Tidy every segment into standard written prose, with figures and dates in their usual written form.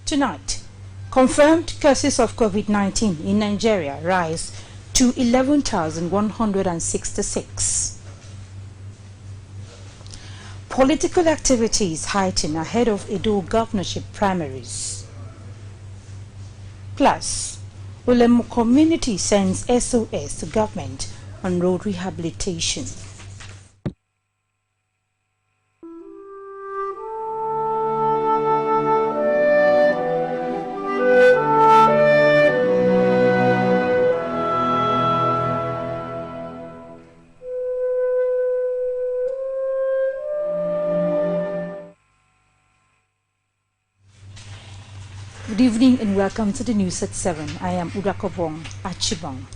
Tonight, confirmed cases of COVID-19 in Nigeria rise to 11,166. Political activities heighten ahead of Edo governorship primaries. Plus, Ulemu community sends SOS to government on road rehabilitation. Good evening and welcome to the news at 7. I am Udakobong Achibong.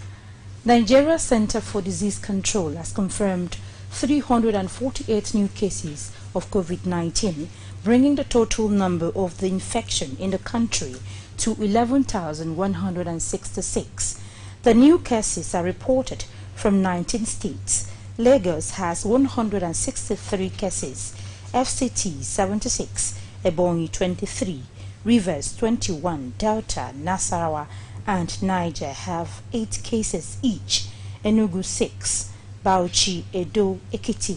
Nigeria Center for Disease Control has confirmed 348 new cases of COVID-19, bringing the total number of the infection in the country to 11,166. The new cases are reported from 19 states. Lagos has 163 cases, FCT 76, Ebonyi 23, Rivers 21, Delta, Nasarawa and Niger have 8 cases each, Enugu 6, Bauchi, Edo, Ekiti,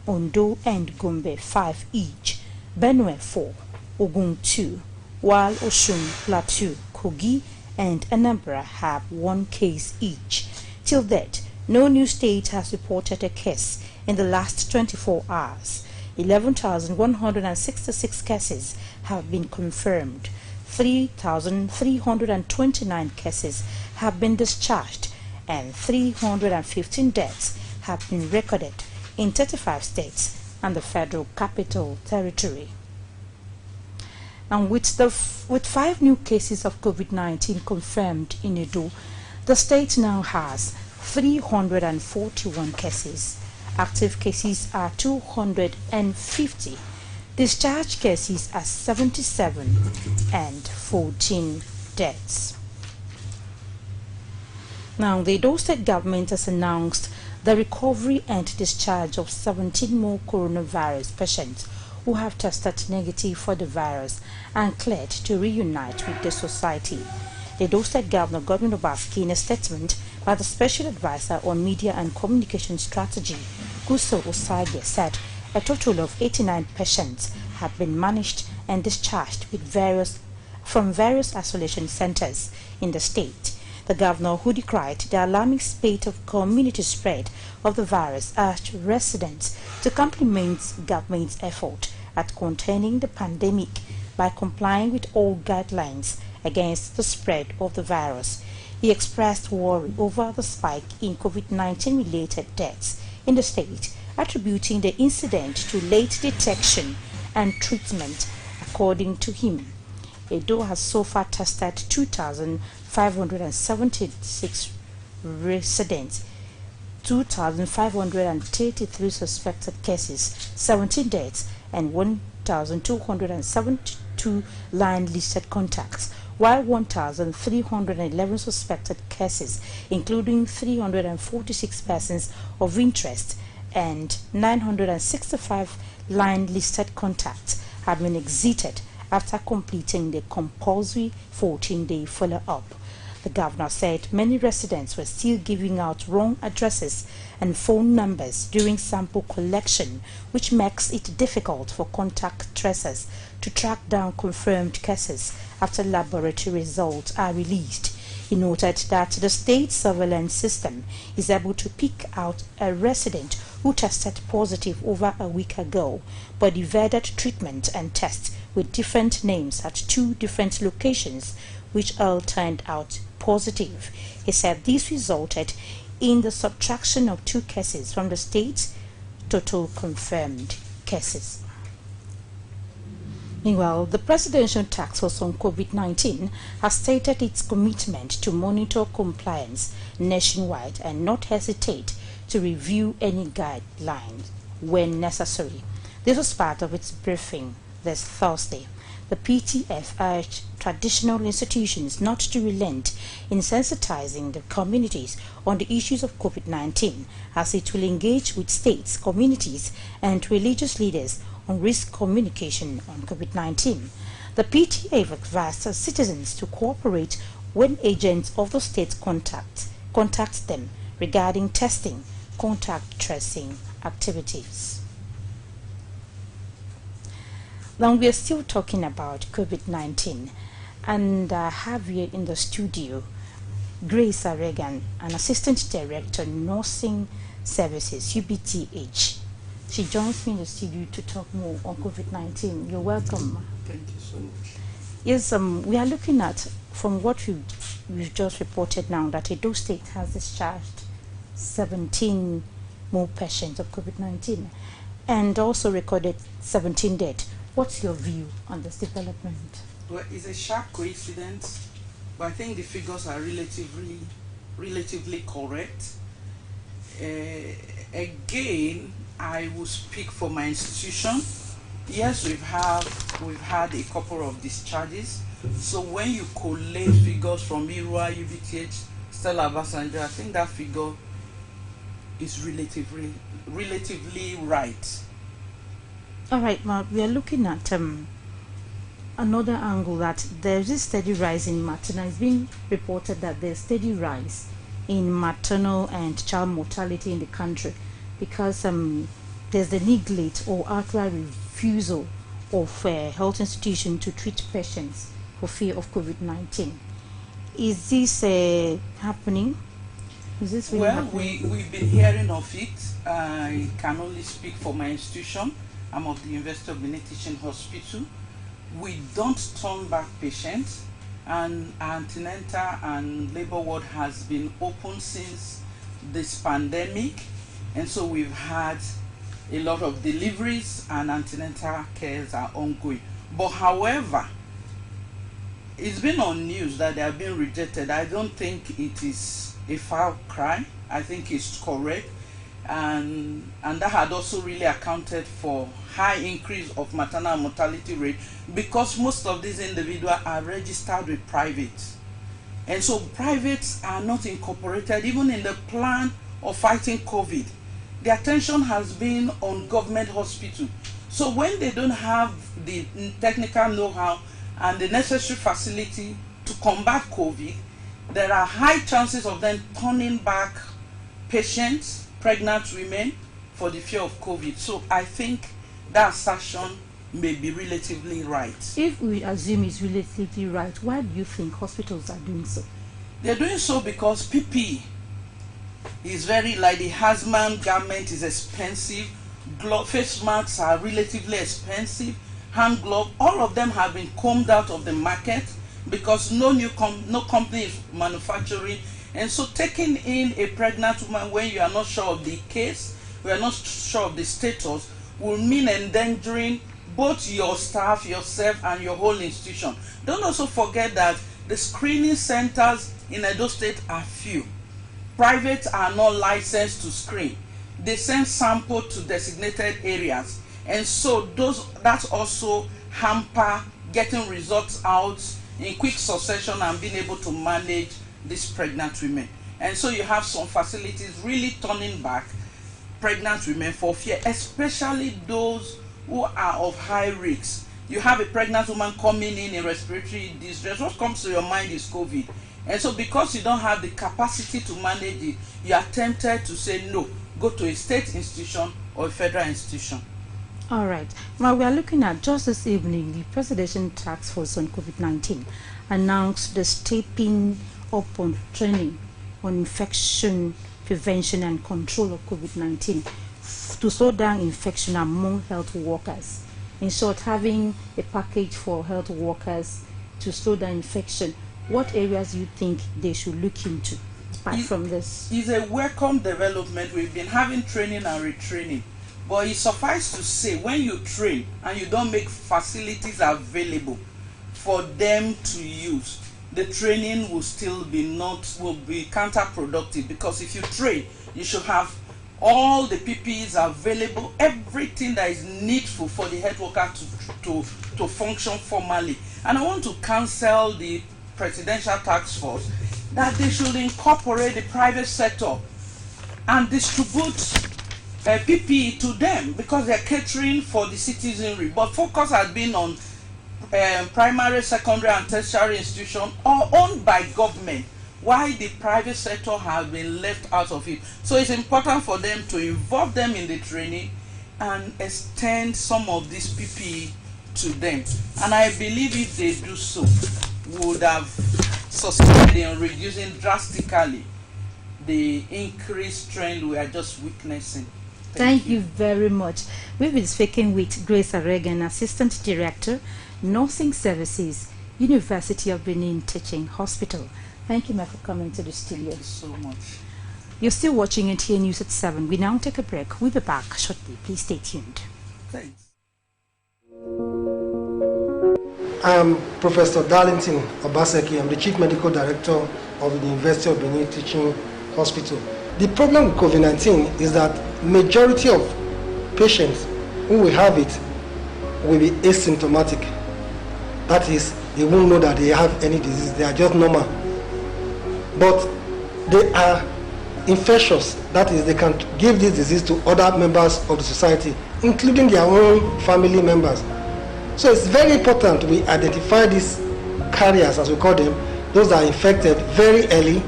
Ondo and Gombe 5 each, Benue 4, Ogun 2, while Osun, Plateau, Kogi and Anambra have 1 case each. Till date, no new state has reported a case in the last 24 hours. 11,166 cases have been confirmed. 3,329 cases have been discharged and 315 deaths have been recorded in 35 states and the Federal Capital Territory. And with 5 new cases of COVID-19 confirmed in Edo, the state now has 341 cases. Active cases are 250. Discharged cases are 77 and 14 deaths. Now, the Edo State government has announced the recovery and discharge of 17 more coronavirus patients who have tested negative for the virus and cleared to reunite with the society. The Edo State Governor Godwin Obaseki, in a statement by the Special Advisor on Media and Communication Strategy, Guso Osage, said a total of 89 patients have been managed and discharged from various isolation centers in the state. The governor, who decried the alarming spate of community spread of the virus, urged residents to complement government's effort at containing the pandemic by complying with all guidelines against the spread of the virus. He expressed worry over the spike in COVID-19 related deaths in the state, attributing the incident to late detection and treatment. According to him, Edo has so far tested 2,576 residents, 2,533 suspected cases, 17 deaths, and 1,272 line-listed contacts, while 1,311 suspected cases, including 346 persons of interest and 965 line-listed contacts, have been exited after completing the compulsory 14-day follow-up. The governor said many residents were still giving out wrong addresses and phone numbers during sample collection, which makes it difficult for contact tracers to track down confirmed cases after laboratory results are released. He noted that the state surveillance system is able to pick out a resident who tested positive over a week ago, but evaded treatment and tests with different names at 2 different locations, which all turned out positive. He said this resulted in the subtraction of 2 cases from the state's total confirmed cases. Meanwhile, the Presidential Task Force on COVID-19 has stated its commitment to monitor compliance nationwide and not hesitate to review any guidelines when necessary. This was part of its briefing this Thursday. The PTF urged traditional institutions not to relent in sensitizing the communities on the issues of COVID-19, as it will engage with states, communities, and religious leaders on risk communication on COVID-19. The PTA advised citizens to cooperate when agents of the state contact them regarding testing, contact tracing activities. Now we are still talking about COVID-19, and I have here in the studio Grace Aregan, an Assistant Director, Nursing Services, UBTH. She joins me in the studio to talk more on COVID-19. You're welcome. Thank you so much. Yes, we are looking at, from what we've just reported now, that Edo State has discharged 17 more patients of COVID-19 and also recorded 17 dead. What's your view on this development? Well, it's a sharp coincidence, but I think the figures are relatively correct. Again, I will speak for my institution. Yes, we've had a couple of discharges. So when you collate figures from IRUA, UBTH, Stella Abasanjo, I think that figure is relatively right. All right, well, we are looking at another angle, that there is a steady rise in maternal. It's being reported that there's steady rise in maternal and child mortality in the country because there's the neglect or outright refusal of health institutions to treat patients for fear of COVID-19. Is this happening? Is this really happening? We've been hearing of it. I can only speak for my institution. I'm of the University of Benin Teaching Hospital. We don't turn back patients, and our antenatal and labor ward has been open since this pandemic, and so we've had a lot of deliveries and antenatal cares are ongoing. But however, it's been on news that they have been rejected. I don't think it is a foul cry. I think it's correct, and that had also really accounted for high increase of maternal mortality rate because most of these individuals are registered with private, and so privates are not incorporated even in the plan of fighting COVID. The attention has been on government hospital. So when they don't have the technical know-how and the necessary facility to combat COVID, there are high chances of them turning back patients, pregnant women, for the fear of COVID. So I think that assertion may be relatively right. If we assume it's relatively right, why do you think hospitals are doing so? They're doing so because PPE is very, like the hazmat garment is expensive, face masks are relatively expensive, hand gloves, all of them have been combed out of the market because no company is manufacturing. And so taking in a pregnant woman when you are not sure of the case, we are not sure of the status, will mean endangering both your staff, yourself, and your whole institution. Don't also forget that the screening centers in Edo State are few. Private are not licensed to screen. They send sample to designated areas, and so that's also hamper getting results out in quick succession and being able to manage these pregnant women. And so you have some facilities really turning back pregnant women for fear, especially those who are of high risk. You have a pregnant woman coming in respiratory distress. What comes to your mind is COVID. And so because you don't have the capacity to manage it, you are tempted to say no, go to a state institution or a federal institution. All right. Well, we are looking at just this evening, the Presidential Task Force on COVID-19 announced the stepping up on training on infection prevention and control of COVID-19 to slow down infection among health workers. In short, having a package for health workers to slow down infection. What areas do you think they should look into apart from this? It's a welcome development. We've been having training and retraining. But it suffices to say, when you train and you don't make facilities available for them to use, the training will still be counterproductive, because if you train, you should have all the PPEs available, everything that is needful for the health worker to function formally. And I want to counsel the Presidential Task Force that they should incorporate the private sector and distribute PPE to them, because they're catering for the citizenry. But focus has been on primary, secondary, and tertiary institutions are owned by government, while the private sector has been left out of it. So it's important for them to involve them in the training and extend some of this PPE to them. And I believe if they do so, we would have succeeded in reducing drastically the increased trend we are just witnessing. Thank you very much. We've been speaking with Grace Aregan, Assistant Director, Nursing Services, University of Benin Teaching Hospital. Thank you, ma'am, for coming to the studio. Thank you so much. You're still watching NTA News at 7. We now take a break. We'll be back shortly. Please stay tuned. Thanks. I'm Professor Darlington Obaseki. I'm the Chief Medical Director of the University of Benin Teaching Hospital. The problem with COVID-19 is that majority of patients who will have it will be asymptomatic. That is, they won't know that they have any disease. They are just normal. But they are infectious. That is, they can give this disease to other members of the society, including their own family members. So it's very important we identify these carriers, as we call them, those that are infected very early,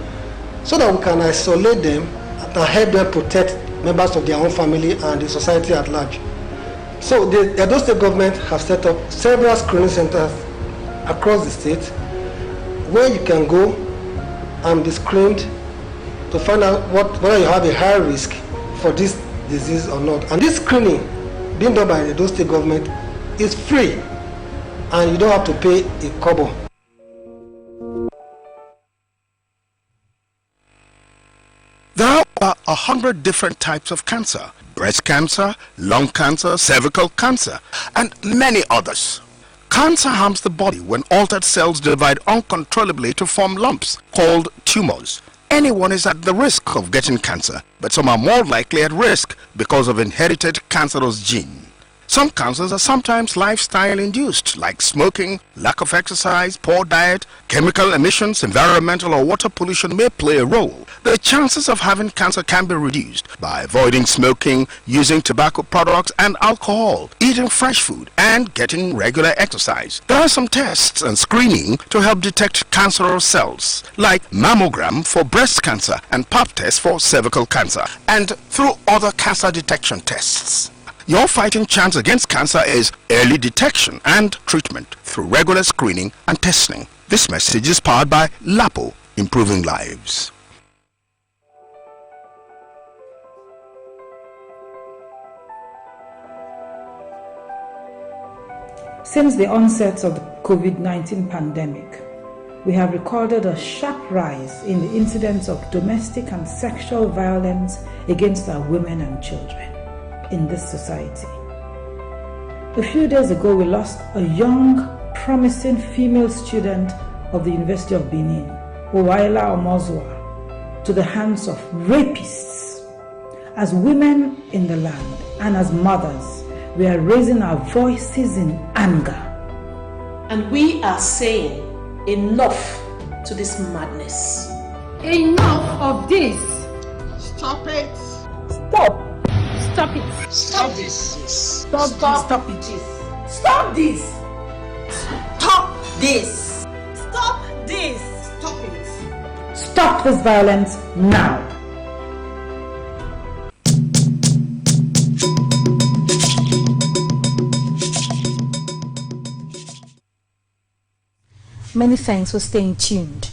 so that we can isolate them and help them protect members of their own family and the society at large. So the Edo State government have set up several screening centers across the state where you can go and be screened to find out whether you have a high risk for this disease or not. And this screening being done by the Edo State government is free, and you don't have to pay a kobo. There are 100 different types of cancer: breast cancer, lung cancer, cervical cancer, and many others. Cancer harms the body when altered cells divide uncontrollably to form lumps called tumors. Anyone is at the risk of getting cancer, but some are more likely at risk because of inherited cancerous gene. Some cancers are sometimes lifestyle-induced, like smoking, lack of exercise, poor diet, chemical emissions, environmental or water pollution may play a role. The chances of having cancer can be reduced by avoiding smoking, using tobacco products and alcohol, eating fresh food, and getting regular exercise. There are some tests and screening to help detect cancerous cells, like mammogram for breast cancer and pap test for cervical cancer, and through other cancer detection tests. Your fighting chance against cancer is early detection and treatment through regular screening and testing. This message is powered by LAPO, improving lives. Since the onset of the COVID-19 pandemic, we have recorded a sharp rise in the incidence of domestic and sexual violence against our women and children in this society. A few days ago, we lost a young, promising female student of the University of Benin, Owaila Omozua, to the hands of rapists. As women in the land and as mothers, we are raising our voices in anger. And we are saying enough to this madness. Enough of this. Stop it. Stop. Stop it. Stop this. Stop it. Stop this. Stop this. Stop this. Stop it. Stop this violence now. Many thanks for staying tuned.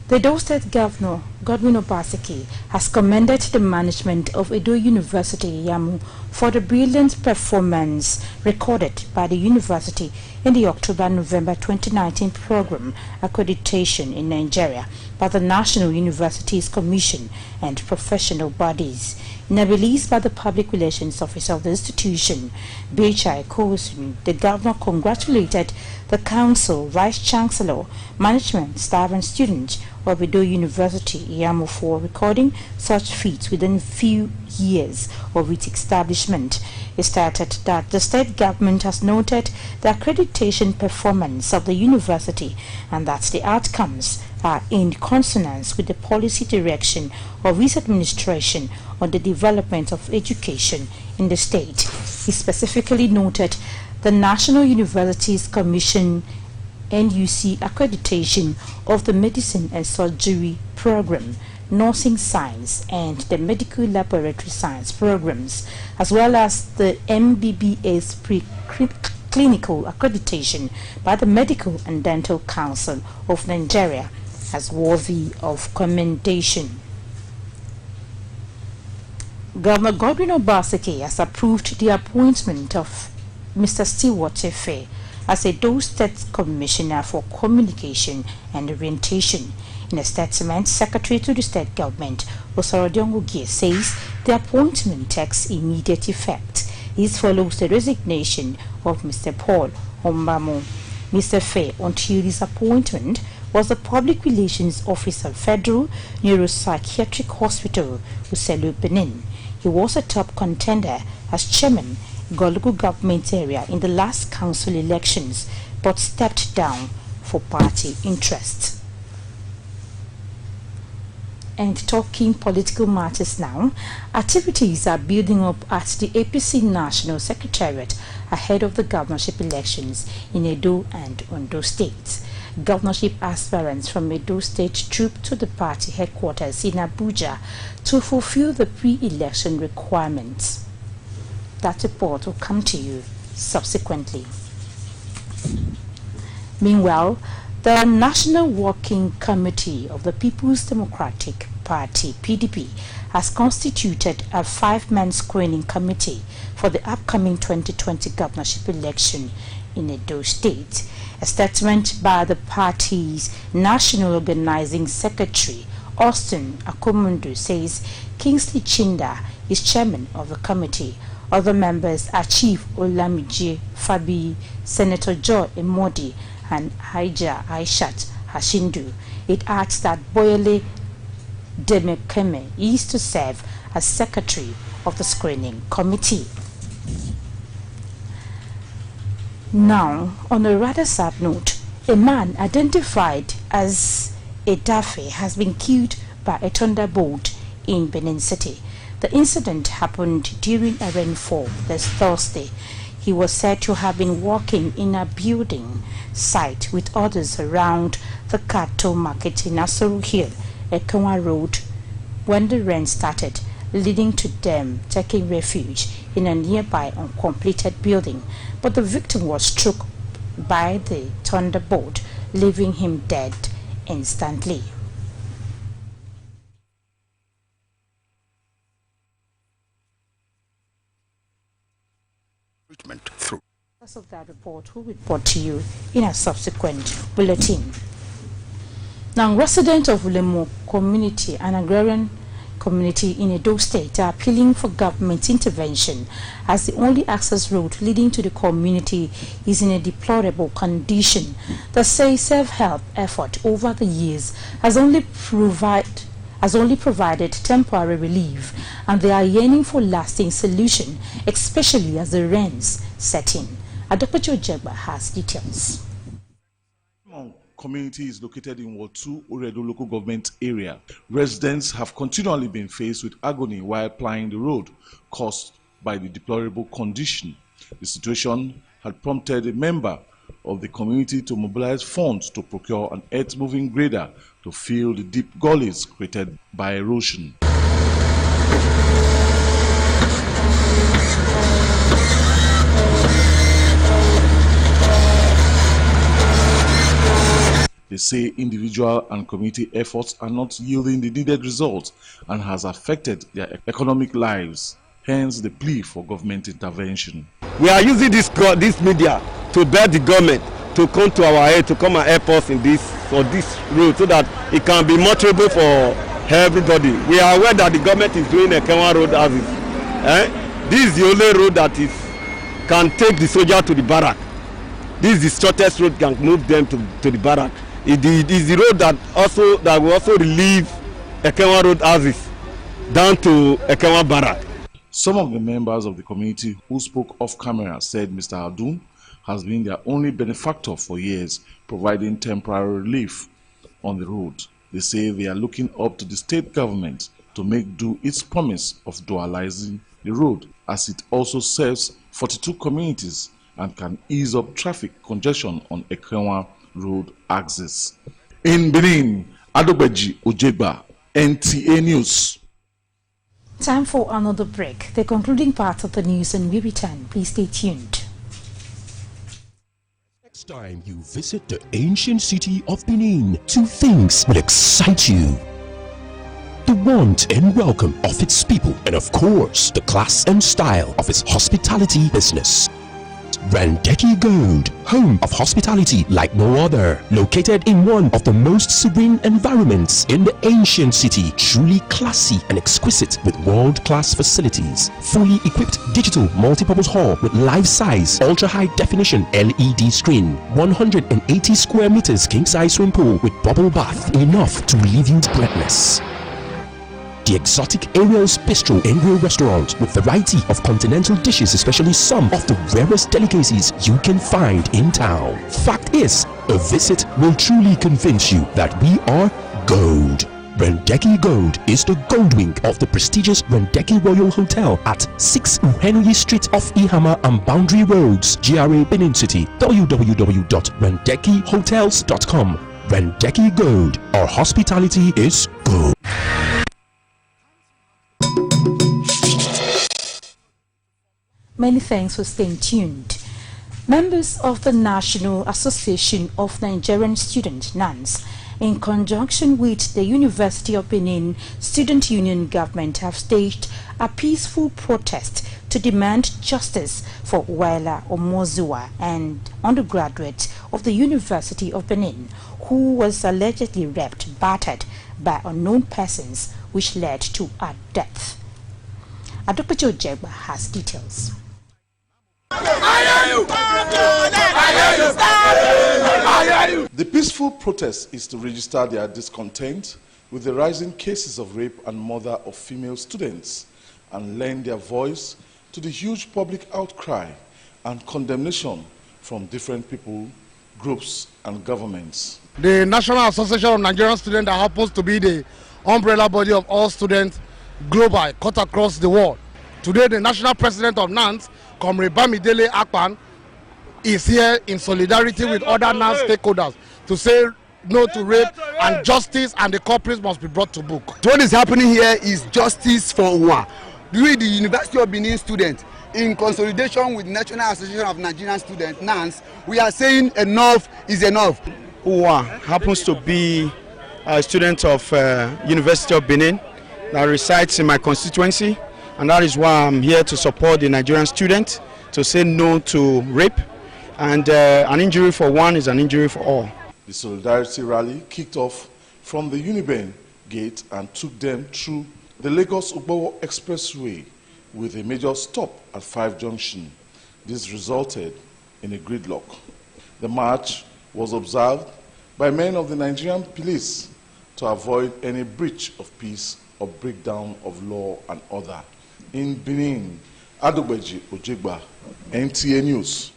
The Edo State Governor, Godwin Obaseki, has commended the management of Edo University, Yamu, for the brilliant performance recorded by the university in the October-November 2019 program accreditation in Nigeria by the National Universities Commission and professional bodies. In a release by the Public Relations Officer of the institution, Bechai Kowosumi, the governor congratulated the council, vice-chancellor, management, staff and students of Edo University, Yamu, for recording such feats within a few years of its establishment. It stated that the state government has noted the accreditation performance of the university and that the outcomes are in consonance with the policy direction of its administration on the development of education in the state. He specifically noted the National Universities Commission NUC accreditation of the Medicine and Surgery Program, Nursing Science, and the Medical Laboratory Science programs, as well as the MBBS Clinical accreditation by the Medical and Dental Council of Nigeria as worthy of commendation. Governor Godwin Obaseki has approved the appointment of Mr. Stewart Efe as a Edo State Commissioner for Communication and Orientation. In a statement, Secretary to the State Government, Osarodiongo Gie, says the appointment takes immediate effect. This follows the resignation of Mr. Paul Ombamo. Mr. Fe, until his appointment, was the Public Relations Officer, Federal Neuropsychiatric Hospital, Uselu, Benin. He was a top contender as chairman, Golugu government area in the last council elections, but stepped down for party interest. And talking political matters now, activities are building up at the APC National Secretariat ahead of the governorship elections in Edo and Ondo states. Governorship aspirants from Edo State trooped to the party headquarters in Abuja to fulfill the pre-election requirements. That report will come to you subsequently. Meanwhile, the National Working Committee of the People's Democratic Party, PDP, has constituted a 5-man screening committee for the upcoming 2020 governorship election in Edo State. A statement by the party's National Organizing Secretary, Austin Akomundu, says Kingsley Chinda is chairman of the committee. Other members are Chief Olamide Fabi, Senator Joe Emodi, and Haija Aishat Hashindu. It adds that Boyele Demekeme is to serve as secretary of the screening committee. Now, on a rather sad note, a man identified as a Dafe has been killed by a thunderbolt in Benin City. The incident happened during a rainfall this Thursday. He was said to have been walking in a building site with others around the Kato Market in Asuru Hill, Ekenwa Road, when the rain started, leading to them taking refuge in a nearby uncompleted building. But the victim was struck by the thunderbolt, leaving him dead instantly. Through. Because of that report, we'll report to you in a subsequent bulletin. Now, residents of Ulemo community and agrarian community in Edo State are appealing for government intervention as the only access road leading to the community is in a deplorable condition. They say self-help effort over the years has only provided temporary relief, and they are yearning for lasting solution, especially as the rains set in. Adopacho Jegba has details. Community is located in Ward 2 Oredo local government area. Residents have continually been faced with agony while plying the road caused by the deplorable condition. The situation had prompted a member of the community to mobilize funds to procure an earth-moving grader to fill the deep gullies created by erosion. They say individual and community efforts are not yielding the needed results and has affected their economic lives. Hence the plea for government intervention. We are using this media to beg the government to come to our aid, to come and help us in this road so that it can be motorable for everybody. We are aware that the government is doing a Ekenwa road as is. This is the only road that can take the soldier to the barrack. This is the shortest road can move them to the barrack. It is the road that will also relieve Ekenwa road as is down to Ekenwa barrack. Some of the members of the community who spoke off camera said Mr. Adun has been their only benefactor for years, providing temporary relief on the road. They say they are looking up to the state government to make do its promise of dualizing the road, as it also serves 42 communities and can ease up traffic congestion on Ekrenwa Road axis. In Benin, Adogbeji Ojegba, NTA News. Time for another break. The concluding part of the news, and we return. Please stay tuned. Next time you visit the ancient city of Benin, two things will excite you: the warmth and welcome of its people, and of course, the class and style of its hospitality business. Randeki Gold, home of hospitality like no other, located in one of the most serene environments in the ancient city, truly classy and exquisite with world-class facilities, fully equipped digital multipurpose hall with life-size, ultra-high definition LED screen, 180 square meters king-size swimming pool with bubble bath, enough to leave you breathless. The exotic Ariel's Bistro and Grill restaurant with variety of continental dishes, especially some of the rarest delicacies you can find in town. Fact is, a visit will truly convince you that we are gold. Randeki Gold is the gold wing of the prestigious Randeki Royal Hotel at 6 Uhenui Street off Ihama and Boundary Roads, GRA Benin City. www.randekihotels.com. Randeki Gold, our hospitality is gold. Many thanks for staying tuned. Members of the National Association of Nigerian Students, NANS, in conjunction with the University of Benin Student Union government, have staged a peaceful protest to demand justice for Waila Omozua, an undergraduate of the University of Benin, who was allegedly raped, battered by unknown persons, which led to her death. Adokpeji Ojegba has details. The peaceful protest is to register their discontent with the rising cases of rape and murder of female students and lend their voice to the huge public outcry and condemnation from different people, groups, and governments. The National Association of Nigerian Students, that happens to be the umbrella body of all students global, cut across the world. Today, the national president of NANS, Comrade Bamidele Akpan, is here in solidarity with other NANS stakeholders to say no to rape, and justice and the culprits must be brought to book. What is happening here is justice for Uwa. We, the University of Benin students, in consolidation with National Association of Nigerian Students, NANS, we are saying enough is enough. Uwa happens to be a student of University of Benin that resides in my constituency, and that is why I'm here to support the Nigerian students to say no to rape, and an injury for one is an injury for all. The solidarity rally kicked off from the Uniben gate and took them through the Lagos-Ugbowo Expressway with a major stop at 5 Junction. This resulted in a gridlock. The march was observed by men of the Nigerian police to avoid any breach of peace or breakdown of law and order. In Benin, Adogbeji Ojegba, NTA News.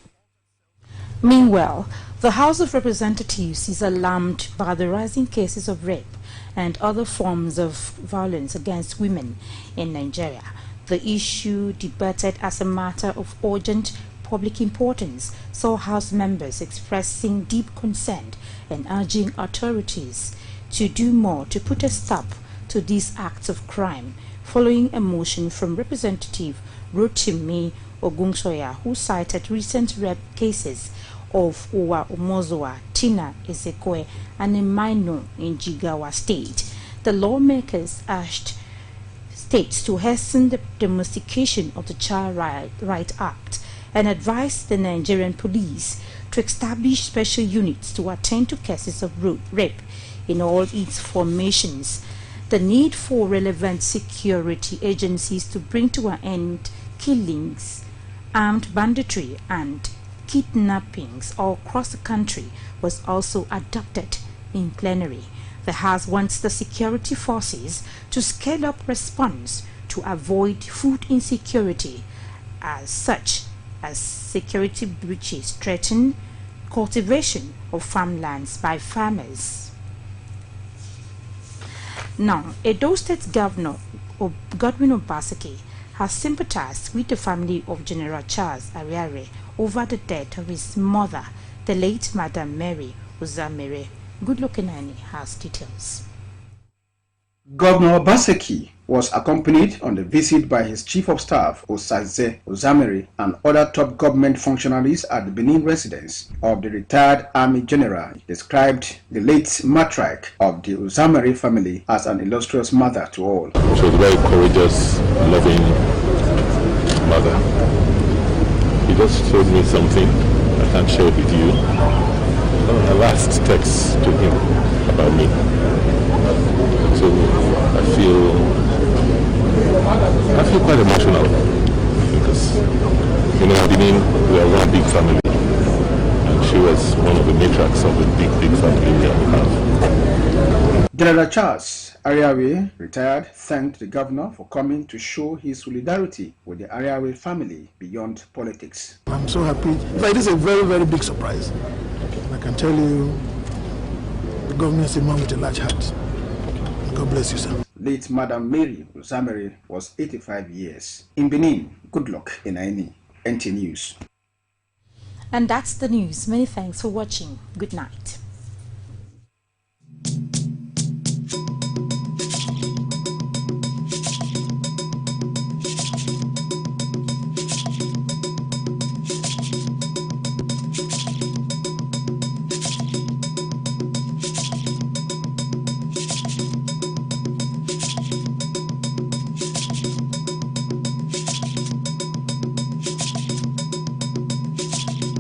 Meanwhile, the House of Representatives is alarmed by the rising cases of rape and other forms of violence against women in Nigeria. The issue, debated as a matter of urgent public importance, saw House members expressing deep concern and urging authorities to do more to put a stop to these acts of crime, following a motion from Representative Rotimi Ogungsoya, who cited recent rape cases of Uwa Omozua, Tina Ezekwe, and Emainu in Jigawa State. The lawmakers urged states to hasten the domestication of the Child Right Act and advised the Nigerian police to establish special units to attend to cases of rape in all its formations. The need for relevant security agencies to bring to an end killings, armed banditry, and kidnappings all across the country was also adopted in plenary. The House wants the security forces to scale up response to avoid food insecurity, as such as security breaches threaten cultivation of farmlands by farmers. Now, Edo State Governor Godwin Obaseki has sympathized with the family of General Charles Ariare over the death of his mother, the late Madam Mary Uzamere. Goodluck Inani has details. Governor Obaseki was accompanied on the visit by his Chief of Staff, Osaze Uzamere, and other top government functionaries at the Benin residence of the retired Army General. He described the late matriarch of the Uzamere family as an illustrious mother to all. She was a very courageous, loving mother. He just showed me something I can't share with you. A last text to him about me. So I feel quite emotional because, you know, Benin, we are one big family, and she was one of the matriarchs of the big family we have. General Charles Ariawe, retired, thanked the governor for coming to show his solidarity with the Ariawe family beyond politics. I'm so happy. It is a very, very big surprise. And I can tell you, the governor is a man with a large heart. God bless you, sir. Late Madam Mary Uzamere was 85 years. In Benin, Goodluck Inani, NT News. And that's the news. Many thanks for watching. Good night.